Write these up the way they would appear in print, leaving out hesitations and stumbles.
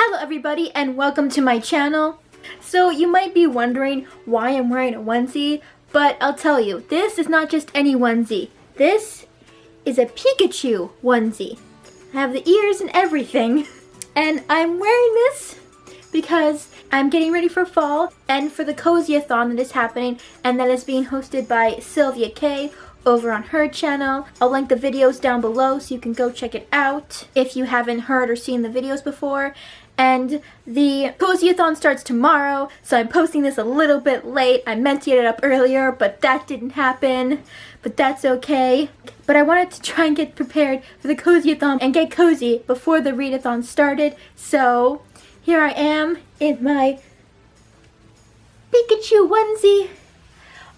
Hello everybody and welcome to my channel. So you might be wondering why I'm wearing a onesie, but I'll tell you, this is not just any onesie. This is a Pikachu onesie. I have the ears and everything. And I'm wearing this because I'm getting ready for fall and for the cozyathon that is happening and that is being hosted by Silvia over on her channel. I'll link the videos down below so you can go check it out if you haven't heard or seen the videos before. And the cozyathon starts tomorrow, so I'm posting this a little bit late. I meant to get it up earlier, but that didn't happen. But that's okay. But I wanted to try and get prepared for the cozyathon and get cozy before the readathon started. So here I am in my Pikachu onesie,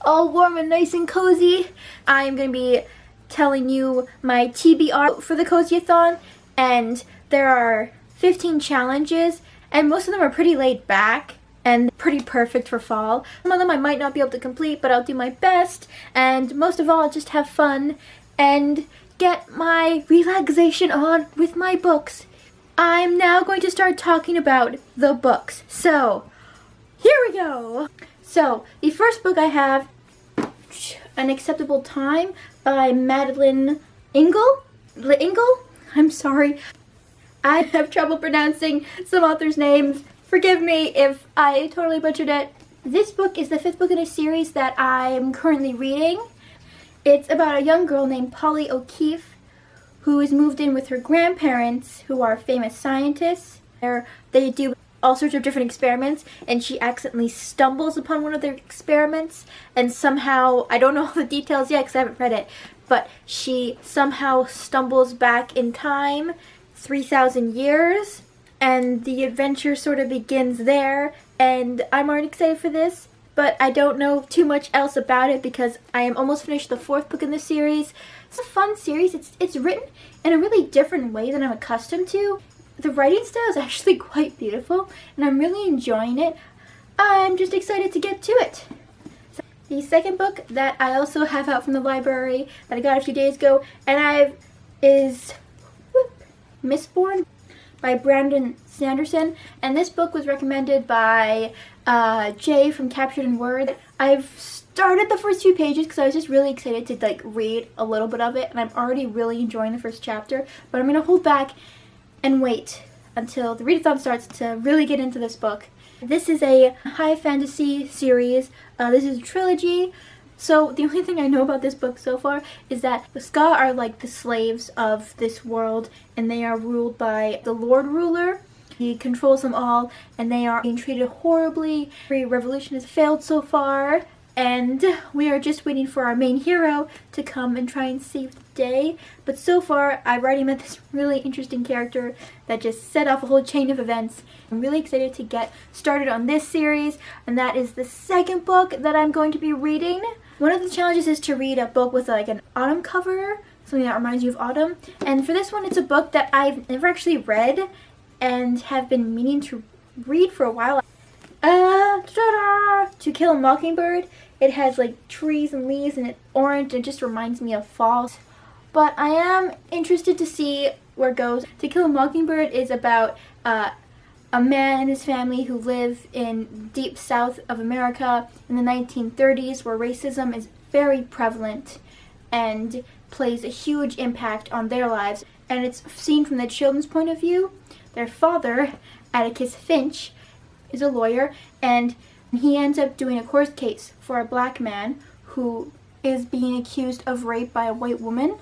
all warm and nice and cozy. I am going to be telling you my TBR for the cozyathon, and there are 15 challenges, and most of them are pretty laid back and pretty perfect for fall. Some of them I might not be able to complete, but I'll do my best, and most of all, I'll just have fun and get my relaxation on with my books. I'm now going to start talking about the books. So, here we go! So, the first book I have, An Acceptable Time by Madeline Ingle? I'm sorry. I have trouble pronouncing some authors' names. Forgive me if I totally butchered it. This book is the 5th book in a series that I'm currently reading. It's about a young girl named Polly O'Keefe who is moved in with her grandparents, who are famous scientists. They do all sorts of different experiments, and she accidentally stumbles upon one of their experiments, and somehow, I don't know all the details yet because I haven't read it, but she somehow stumbles back in time 3,000 years, and the adventure sort of begins there, and I'm already excited for this, but I don't know too much else about it because I am almost finished the 4th book in the series. It's a fun series. It's written in a really different way than I'm accustomed to. The writing style is actually quite beautiful, and I'm really enjoying it. I'm just excited to get to it. So, the second book that I also have out from the library that I got a few days ago, and is Mistborn by Andersen, and this book was recommended by Jay from Captured in Word. I've started the first few pages because I was just really excited to read a little bit of it, and I'm already really enjoying the first chapter, but I'm going to hold back and wait until the readathon starts to really get into this book. This is a high fantasy series. This is a trilogy. So the only thing I know about this book so far is that the Ska are like the slaves of this world, and they are ruled by the Lord Ruler. He controls them all, and they are being treated horribly. The revolution has failed so far, and we are just waiting for our main hero to come and try and save the day. But so far, I've already met this really interesting character that just set off a whole chain of events. I'm really excited to get started on this series, and that is the second book that I'm going to be reading. One of the challenges is to read a book with an autumn cover, something that reminds you of autumn. And for this one, it's a book that I've never actually read and have been meaning to read for a while. To Kill a Mockingbird. It has trees and leaves and it's orange and it just reminds me of fall. But I am interested to see where it goes. To Kill a Mockingbird is about a man and his family who live in deep south of America in the 1930s, where racism is very prevalent and plays a huge impact on their lives. And it's seen from the children's point of view. Their father, Atticus Finch, is a lawyer, and he ends up doing a court case for a black man who is being accused of rape by a white woman.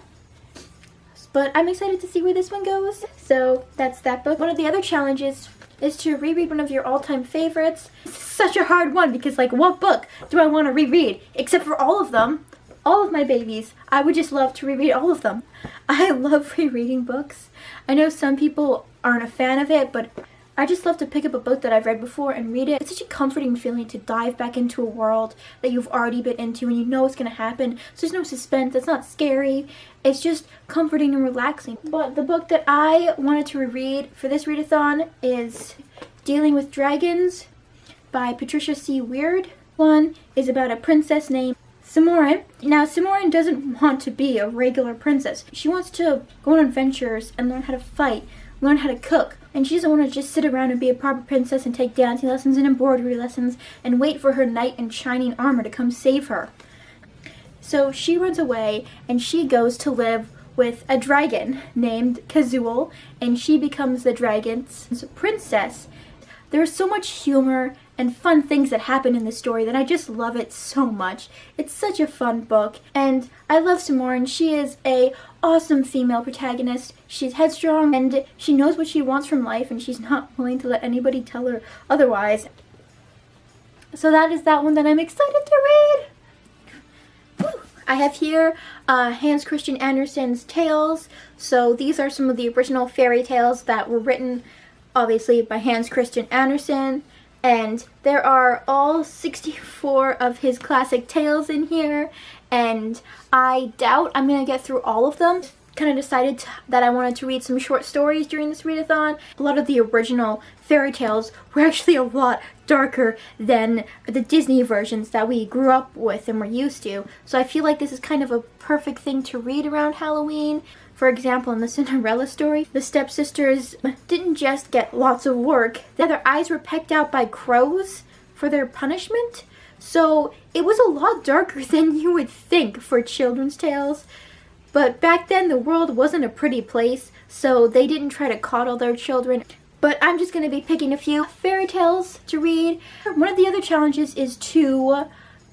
But I'm excited to see where this one goes. So that's that book. One of the other challenges is to reread one of your all-time favorites. It's such a hard one because what book do I want to reread? Except for all of them. All of my babies. I would just love to reread all of them. I love rereading books. I know some people aren't a fan of it, but I just love to pick up a book that I've read before and read it. It's such a comforting feeling to dive back into a world that you've already been into and you know what's going to happen. So there's no suspense. It's not scary. It's just comforting and relaxing. But the book that I wanted to reread for this readathon is Dealing with Dragons by Patricia C. Weird. One is about a princess named Simorin. Now, Simorin doesn't want to be a regular princess. She wants to go on adventures and learn how to fight, learn how to cook, and she doesn't want to just sit around and be a proper princess and take dancing lessons and embroidery lessons and wait for her knight in shining armor to come save her. So she runs away and she goes to live with a dragon named Kazul, and she becomes the dragon's princess. There's so much humor and fun things that happen in the story that I just love it so much. It's such a fun book, and I love Mistborn. She is a awesome female protagonist. She's headstrong and she knows what she wants from life, and she's not willing to let anybody tell her otherwise. So that is that one that I'm excited to read. Woo! I have here Hans Christian Andersen's tales. So these are some of the original fairy tales that were written obviously by Hans Christian Andersen, and there are all 64 of his classic tales in here, and I doubt I'm gonna get through all of them. Kind of decided that I wanted to read some short stories during this readathon. A lot of the original fairy tales were actually a lot darker than the Disney versions that we grew up with and were used to, so I feel like this is kind of a perfect thing to read around Halloween. For example, in the Cinderella story, the stepsisters didn't just get lots of work, their eyes were pecked out by crows for their punishment. So it was a lot darker than you would think for children's tales. But back then the world wasn't a pretty place, so they didn't try to coddle their children. But I'm just going to be picking a few fairy tales to read. One of the other challenges is to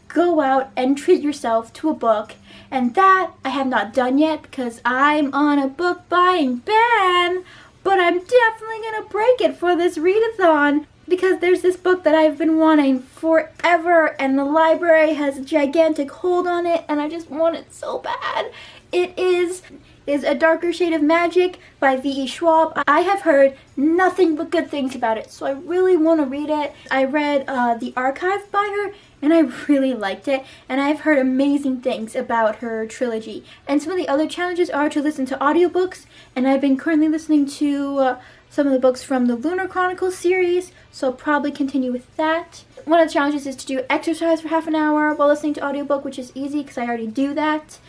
go out and treat yourself to a book, and that I have not done yet because I'm on a book buying ban, but I'm definitely gonna break it for this readathon because there's this book that I've been wanting forever, and the library has a gigantic hold on it, and I just want it so bad. It is A Darker Shade of Magic by V.E. Schwab. I have heard nothing but good things about it, so I really want to read it. I read The Archive by her, and I really liked it, and I've heard amazing things about her trilogy. And some of the other challenges are to listen to audiobooks, and I've been currently listening to some of the books from the Lunar Chronicles series, so I'll probably continue with that. One of the challenges is to do exercise for half an hour while listening to audiobook, which is easy because I already do that.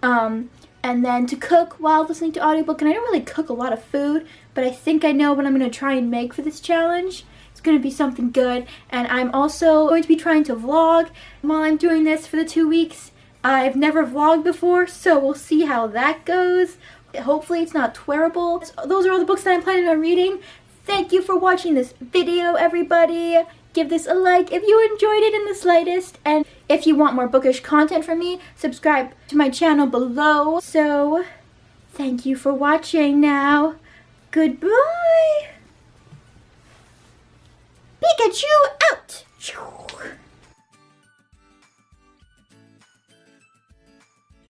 And then to cook while listening to audiobook, and I don't really cook a lot of food, but I think I know what I'm going to try and make for this challenge. It's going to be something good, and I'm also going to be trying to vlog while I'm doing this for the 2 weeks. I've never vlogged before, so we'll see how that goes. Hopefully it's not terrible. Those are all the books that I'm planning on reading. Thank you for watching this video, everybody. Give this a like if you enjoyed it in the slightest, and if you want more bookish content from me, subscribe to my channel below. So, thank you for watching now. Goodbye! Pikachu